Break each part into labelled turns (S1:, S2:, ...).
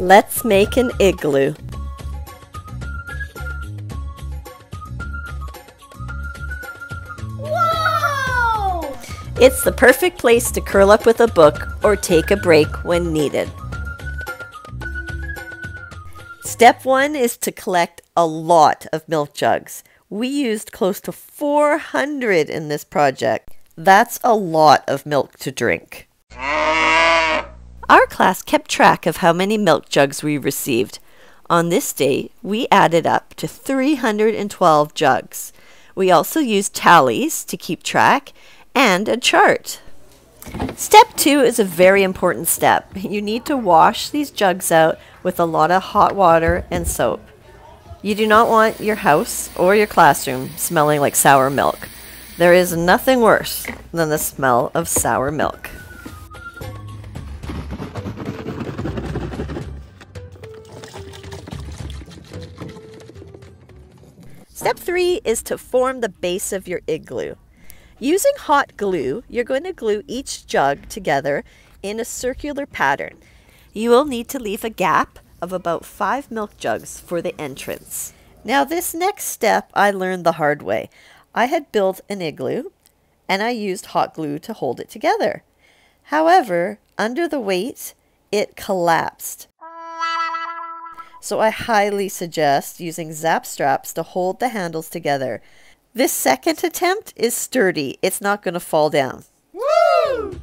S1: Let's make an igloo.
S2: Whoa!
S1: It's the perfect place to curl up with a book or take a break when needed. Step 1 is to collect a lot of milk jugs. We used close to 400 in this project. That's a lot of milk to drink. Our class kept track of how many milk jugs we received. On this day, we added up to 312 jugs. We also used tallies to keep track and a chart. Step 2 is a very important step. You need to wash these jugs out with a lot of hot water and soap. You do not want your house or your classroom smelling like sour milk. There is nothing worse than the smell of sour milk. Step 3 is to form the base of your igloo. Using hot glue, you're going to glue each jug together in a circular pattern. You will need to leave a gap of about 5 milk jugs for the entrance. Now this next step I learned the hard way. I had built an igloo and I used hot glue to hold it together. However, under the weight, it collapsed. So I highly suggest using zap straps to hold the handles together. This second attempt is sturdy. It's not going to fall down.
S2: Woo!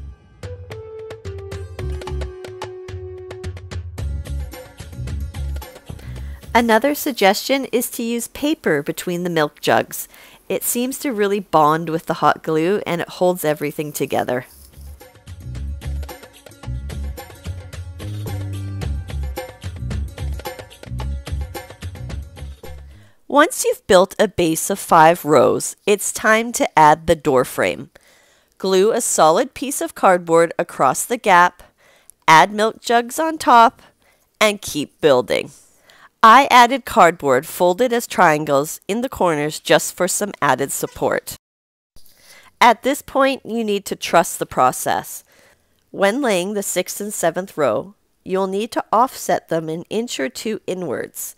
S1: Another suggestion is to use paper between the milk jugs. It seems to really bond with the hot glue and it holds everything together. Once you've built a base of 5 rows, it's time to add the door frame. Glue a solid piece of cardboard across the gap, add milk jugs on top, and keep building. I added cardboard folded as triangles in the corners just for some added support. At this point, you need to trust the process. When laying the 6th and 7th row, you'll need to offset them an inch or 2 inwards.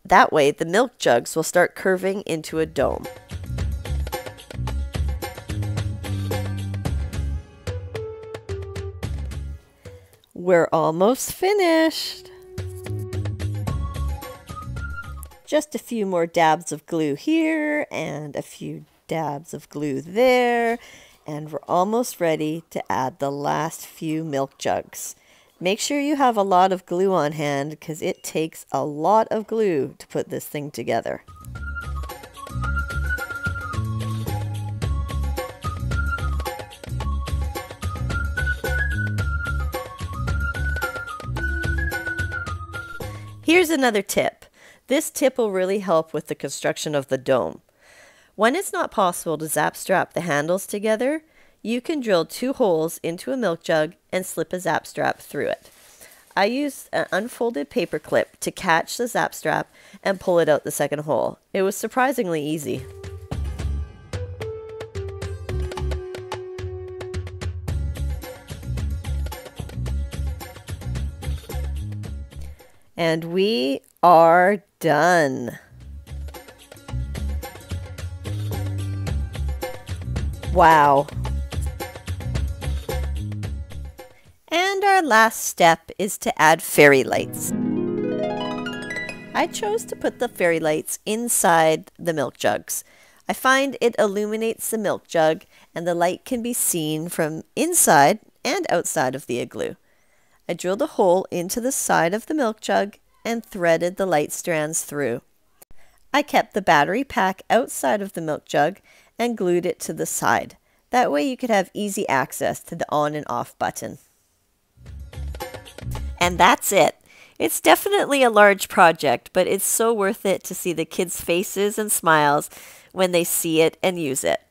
S1: That way, the milk jugs will start curving into a dome. We're almost finished. Just a few more dabs of glue here and a few dabs of glue there, and we're almost ready to add the last few milk jugs. Make sure you have a lot of glue on hand because it takes a lot of glue to put this thing together. Here's another tip. This tip will really help with the construction of the dome. When it's not possible to zap strap the handles together, you can drill 2 holes into a milk jug and slip a zap strap through it. I used an unfolded paper clip to catch the zap strap and pull it out the second hole. It was surprisingly easy. And we are done. Wow. And our last step is to add fairy lights. I chose to put the fairy lights inside the milk jugs. I find it illuminates the milk jug and the light can be seen from inside and outside of the igloo. I drilled a hole into the side of the milk jug and threaded the light strands through. I kept the battery pack outside of the milk jug and glued it to the side. That way you could have easy access to the on and off button. And that's it. It's definitely a large project, but it's so worth it to see the kids' faces and smiles when they see it and use it.